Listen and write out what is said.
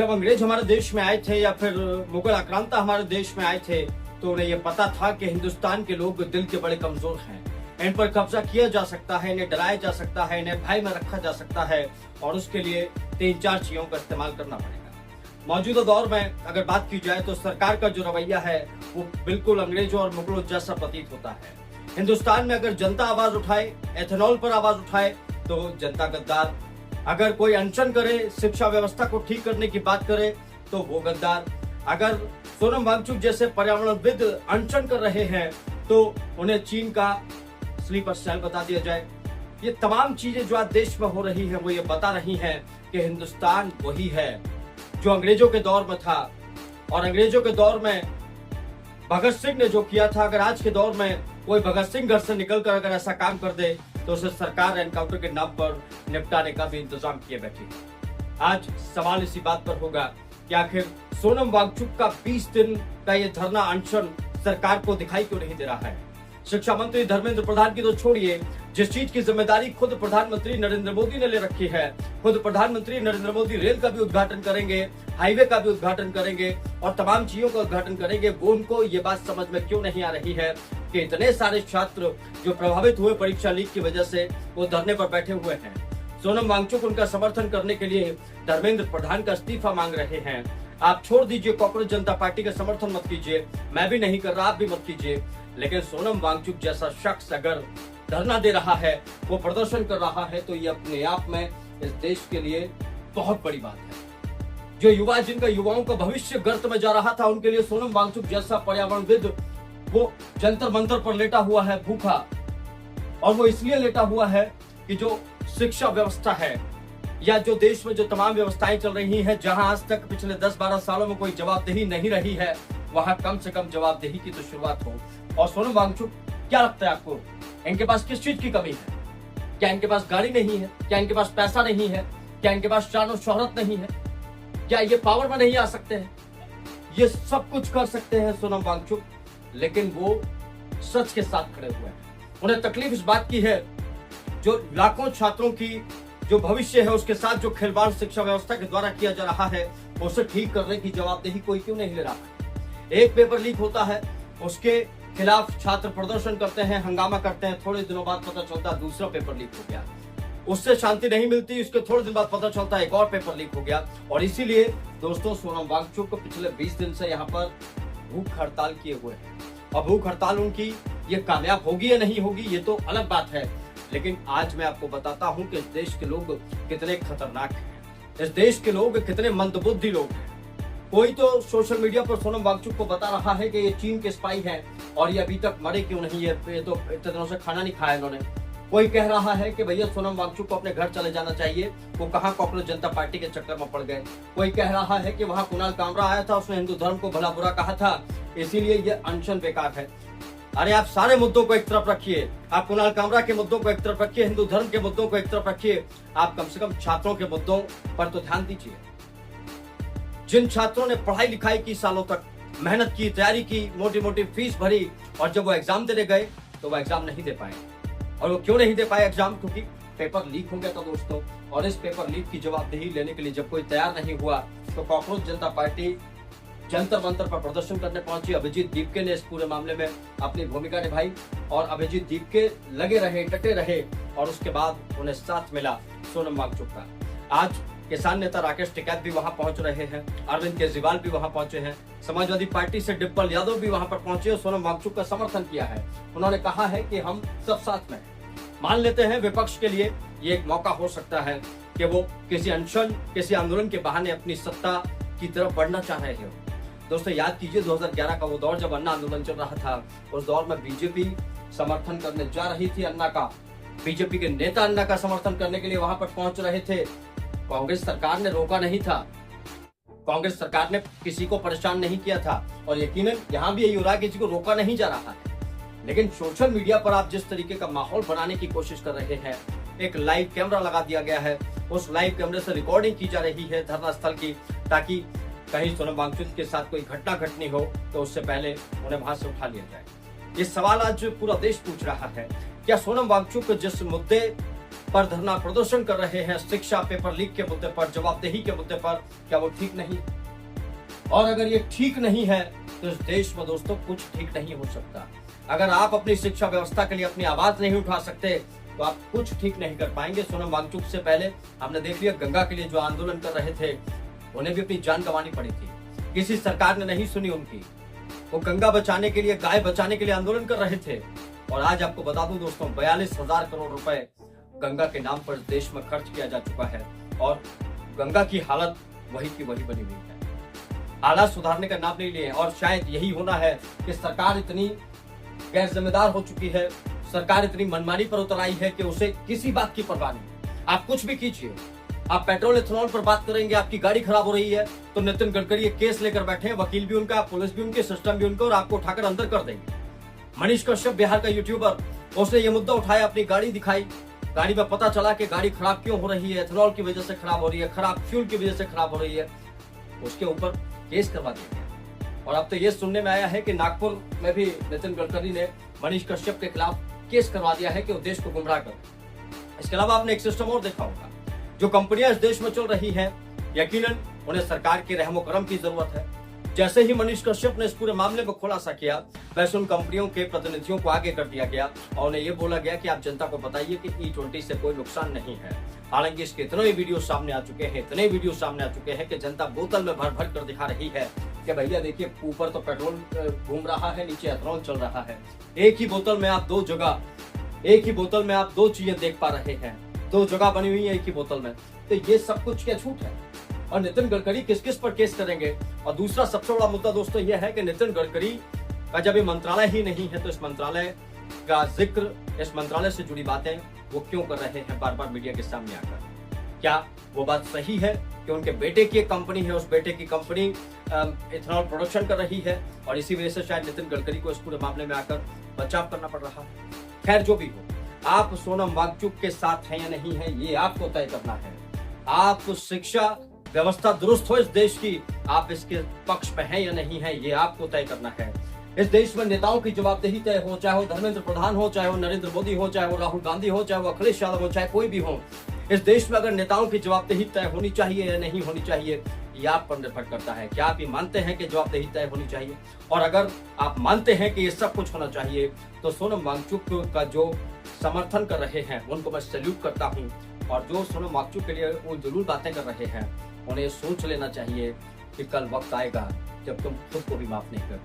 जब अंग्रेज हमारे देश में आए थे या फिर मुगल आक्रांता हमारे देश में आए थे तो उन्हें यह पता था कि हिंदुस्तान के लोग दिल के बड़े कमजोर हैं, इन पर कब्जा किया जा सकता है, इन्हें डराया जा सकता है, इन्हें भय में रखा जा सकता है और उसके लिए 3-4 चीजों का इस्तेमाल करना पड़ेगा। मौजूदा दौर में अगर बात की जाए तो सरकार का जो रवैया है वो बिल्कुल अंग्रेजों और मुगलों जैसा प्रतीत होता है। हिंदुस्तान में अगर जनता आवाज उठाए, एथेनॉल पर आवाज उठाए तो जनता गद्दार, अगर कोई अनशन करे, शिक्षा व्यवस्था को ठीक करने की बात करे तो वो गद्दार, अगर सोनम वांगचुक जैसे पर्यावरणविद अनशन कर रहे हैं तो उन्हें चीन का स्लीपर सेल बता दिया जाए। ये तमाम चीजें जो आज देश में हो रही है वो ये बता रही हैं कि हिंदुस्तान वही है जो अंग्रेजों के दौर में था। और अंग्रेजों के दौर में भगत सिंह ने जो किया था, अगर आज के दौर में कोई भगत सिंह घर से निकलकर अगर ऐसा काम कर दे तो उसे सरकार एनकाउंटर के नाम पर निपटाने का भी इंतजाम किए बैठी। आज सवाल इसी बात पर होगा कि आखिर सोनम वांगचुक का 20 दिन का ये धरना अनशन सरकार को दिखाई क्यों नहीं दे रहा है। शिक्षा मंत्री धर्मेंद्र प्रधान की तो छोड़िए, जिस चीज की जिम्मेदारी खुद प्रधानमंत्री नरेंद्र मोदी ने ले रखी है, खुद प्रधानमंत्री नरेंद्र मोदी रेल का भी उद्घाटन करेंगे, हाईवे का भी उद्घाटन करेंगे और तमाम चीजों का उद्घाटन करेंगे, वो उनको ये बात समझ में क्यों नहीं आ रही है कि इतने सारे छात्र जो प्रभावित हुए परीक्षा लीक की वजह से वो धरने पर बैठे हुए हैं। सोनम वांगचुक उनका समर्थन करने के लिए धर्मेंद्र प्रधान का इस्तीफा मांग रहे हैं। आप छोड़ दीजिए, कांग्रेस जनता पार्टी का समर्थन मत कीजिए, मैं भी नहीं कर रहा, आप भी मत कीजिए, लेकिन सोनम वांगचुक जैसा शख्स अगर धरना दे रहा है, वो प्रदर्शन कर रहा है तो ये अपने आप में इस देश के लिए बहुत बड़ी बात है। जो युवा, जिनका युवाओं का भविष्य गर्त में जा रहा था, उनके लिए सोनम वांगचुक जैसा पर्यावरणविद वो जंतर मंतर पर लेटा हुआ है भूखा, और वो इसलिए लेटा हुआ है कि जो शिक्षा व्यवस्था है या जो देश में जो तमाम व्यवस्थाएं चल रही हैं, जहां आज तक पिछले 10-12 सालों में कोई जवाबदेही नहीं रही है, वहां कम से कम जवाबदेही की तो शुरुआत हो। और सोनम वांगचुक, क्या लगता है आपको, इनके पास किस चीज की कमी है? क्या इनके पास गाड़ी नहीं है? क्या इनके पास पैसा नहीं है? क्या इनके पास शान और शोहरत नहीं है? क्या ये पावर में नहीं आ सकते हैं? ये सब कुछ कर सकते हैं सोनम वांगचुक, लेकिन वो सच के साथ खड़े हुए हैं। उन्हें तकलीफ इस बात की है जो लाखों छात्रों की जो भविष्य है उसके साथ जो खिलवाड़ शिक्षा व्यवस्था के द्वारा किया जा रहा है, उसे ठीक करने की जवाबदेही कोई क्यों नहीं ले रहा है। एक पेपर लीक होता है, उसके खिलाफ छात्र प्रदर्शन करते हैं, हंगामा करते हैं, थोड़े दिनों बाद पता चलता है दूसरा पेपर लीक हो गया, उससे शांति नहीं मिलती, उसके थोड़े दिन बाद पता चलता है एक और पेपर लीक हो गया। और इसीलिए दोस्तों, सोनम वांगचुक को पिछले 20 दिन से यहाँ पर भूख हड़ताल किए हुए हैं। और भूख हड़ताल उनकी ये कामयाब होगी या नहीं होगी ये तो अलग बात है, लेकिन आज मैं आपको बताता हूं कि इस देश के लोग कितने खतरनाक हैं, इस देश के लोग कितने मंदबुद्धि लोग हैं। कोई तो सोशल मीडिया पर सोनम वांगचुक को बता रहा है कि ये चीन के स्पाई हैं और ये अभी तक मरे क्यों नहीं है, ये तो इतने दिनों से खाना नहीं खाया इन्होंने। कोई कह रहा है कि भैया सोनम वांगचुक को अपने घर चले जाना चाहिए, वो कहाँ कांग्रेस जनता पार्टी के चक्कर में पड़ गए। कोई कह रहा है कि वहां कुणाल कामरा आया था, उसने हिंदू धर्म को भला बुरा कहा था, इसीलिए ये अनशन बेकार है। अरे आप सारे मुद्दों को एक तरफ रखिए, आप कुणाल कामरा के मुद्दों को एक तरफ रखिए, हिंदू धर्म के मुद्दों को एक तरफ रखिए, आप कम से कम छात्रों के मुद्दों पर तो ध्यान दीजिए। जिन छात्रों ने पढ़ाई लिखाई की, सालों तक मेहनत की, तैयारी की, मोटी मोटी फीस भरी, और जब वो एग्जाम देने गए तो वो एग्जाम नहीं दे पाए। और वो क्यों नहीं दे पाए एग्जाम? क्योंकि पेपर लीक हो गया था दोस्तों। और इस पेपर लीक की जवाबदेही लेने के लिए जब कोई तैयार नहीं हुआ तो कांग्रेस जनता पार्टी जंतर मंतर पर प्रदर्शन करने पहुंची। अभिजीत दीपके ने इस पूरे मामले में अपनी भूमिका निभाई और अभिजीत दीपके लगे रहे, डटे रहे, और उसके बाद उन्हें साथ मिला सोनम वांगचुक का। आज किसान नेता राकेश टिकैत भी वहां पहुंच रहे हैं, अरविंद केजरीवाल भी वहां पहुंचे हैं, समाजवादी पार्टी से डिम्पल यादव भी वहां पर पहुंचे और सोनम वांगचुक का समर्थन किया है। उन्होंने कहा है कि हम सब साथ में हैं। मान लेते हैं विपक्ष के लिए ये एक मौका हो सकता है कि वो किसी अनशन, किसी आंदोलन के बहाने अपनी सत्ता की तरफ बढ़ना चाह रहे हो। दोस्तों याद कीजिए 2011 का वो दौर जब अन्ना आंदोलन चल रहा था, उस दौर में बीजेपी समर्थन करने जा रही थी अन्ना का, बीजेपी के नेता अन्ना का समर्थन करने के लिए वहां पर पहुंच रहे थे। कांग्रेस सरकार ने रोका नहीं था, कांग्रेस सरकार ने किसी को परेशान नहीं किया था, और यकीनन यहाँ भी यही हो रहा है, किसी को रोका नहीं जा रहा है। लेकिन सोशल मीडिया पर आप जिस तरीके का माहौल बनाने की कोशिश कर रहे हैं, एक लाइव कैमरा लगा दिया गया है, उस लाइव कैमरे से रिकॉर्डिंग की जा रही है धरना स्थल की, ताकि कहीं सोनम वांगचुक के साथ कोई घटना घटनी हो तो उससे पहले उन्हें वहां से उठा लिया जाए। ये सवाल आज पूरा देश पूछ रहा है। क्या सोनम वांगचुक जिस मुद्दे पर धरना प्रदर्शन कर रहे हैं शिक्षा पेपर लीक के मुद्दे पर, जवाबदेही के मुद्दे पर, क्या वो ठीक नहीं? और अगर ये ठीक नहीं है तो इस देश में दोस्तों कुछ ठीक नहीं हो सकता। अगर आप अपनी शिक्षा व्यवस्था के लिए अपनी आवाज नहीं उठा सकते तो आप कुछ ठीक नहीं कर पाएंगे। सोनम वांगचुक से पहले हमने देख लिया गंगा के लिए जो आंदोलन कर रहे थे, उन्हें भी अपनी जान गंवानी पड़ी थी, किसी सरकार ने नहीं सुनी उनकी। वो गंगा बचाने के लिए, गाय बचाने के लिए आंदोलन कर रहे थे। और आज आपको बता दूं दोस्तों, 42,000 करोड़ रुपए गंगा के नाम पर देश में खर्च किया जा चुका है और गंगा की हालत वही की वही बनी हुई है। हालात सुधारने का नाम नहीं लिए और शायद यही होना है कि सरकार इतनी गैर जिम्मेदार हो चुकी है, सरकार इतनी मनमानी पर उतर आई है कि उसे किसी बात की परवाह नहीं। आप कुछ भी कीजिए, आप पेट्रोल इथेनॉल पर बात करेंगे, आपकी गाड़ी खराब हो रही है तो नितिन गडकरी एक केस लेकर बैठे हैं, वकील भी उनका, पुलिस भी उनके, सिस्टम भी उनका, और आपको उठाकर अंदर कर देंगे। मनीष कश्यप बिहार का यूट्यूबर, उसने ये मुद्दा उठाया, अपनी गाड़ी दिखाई, गाड़ी में पता चला कि गाड़ी खराब क्यों हो रही है, इथेनॉल की वजह से खराब हो रही है, खराब फ्यूल की वजह से खराब हो रही है, उसके ऊपर केस करवा दिया गया। और अब तो ये सुनने में आया है कि नागपुर में भी नितिन गडकरी ने मनीष कश्यप के खिलाफ केस करवा दिया है कि वो देश को गुमराह कर। इसके अलावा आपने एक सिस्टम और देखा होगा, जो कंपनियां इस देश में चल रही हैं, यकीनन उन्हें सरकार के रहमो करम की जरूरत है। जैसे ही मनीष कश्यप ने इस पूरे मामले में खुलासा किया, वैसे उन कंपनियों के प्रतिनिधियों को आगे कर दिया गया और उन्हें यह बोला गया कि आप जनता को बताइए कि E20 से कोई नुकसान नहीं है। हालांकि इसके इतने वीडियो सामने आ चुके हैं, कि जनता बोतल में भर भर कर दिखा रही है कि भैया देखिए, ऊपर तो पेट्रोल घूम रहा है, नीचे इथेनॉल चल रहा है। एक ही बोतल में आप दो चीजें देख पा रहे हैं, दो जगह बनी हुई है एक ही बोतल में। तो ये सब कुछ क्या झूठ है? और नितिन गडकरी किस किस पर केस करेंगे? और दूसरा सबसे बड़ा मुद्दा दोस्तों यह है कि नितिन गडकरी का जब ये मंत्रालय ही नहीं है तो इस मंत्रालय का जिक्र, इस मंत्रालय से जुड़ी बातें वो क्यों कर रहे हैं बार बार मीडिया के सामने आकर? क्या वो बात सही है कि उनके बेटे की एक कंपनी है, उस बेटे की कंपनी इथेनॉल प्रोडक्शन कर रही है और इसी वजह से शायद नितिन गडकरी को इस पूरे मामले में आकर बचाव करना पड़ रहा है? खैर जो भी हो, आप सोनम वांगचुक के साथ हैं या नहीं है, ये आपको तय करना है। आप शिक्षा व्यवस्था दुरुस्त हो इस देश की, आप इसके पक्ष में हैं या नहीं है, ये आपको तय करना है। इस देश में नेताओं की जवाबदेही तय हो, चाहे वो धर्मेंद्र प्रधान हो, चाहे वो नरेंद्र मोदी हो, चाहे वो राहुल गांधी हो, चाहे वो अखिलेश यादव हो, चाहे कोई भी हो, इस देश में अगर नेताओं की जवाबदेही तय होनी चाहिए या नहीं होनी चाहिए, ये आप पर निर्भर करता है। क्या आप ये मानते हैं कि जवाबदेही तय होनी चाहिए? और अगर आप मानते हैं कि ये सब कुछ होना चाहिए तो सोनम वांगचुक का जो समर्थन कर रहे हैं उनको मैं सैल्यूट करता हूँ। और जो सोनम वांगचुक के लिए वो जरूर बातें कर रहे हैं, उन्हें सोच लेना चाहिए कि कल वक्त आएगा जब तुम खुद को भी माफ नहीं कर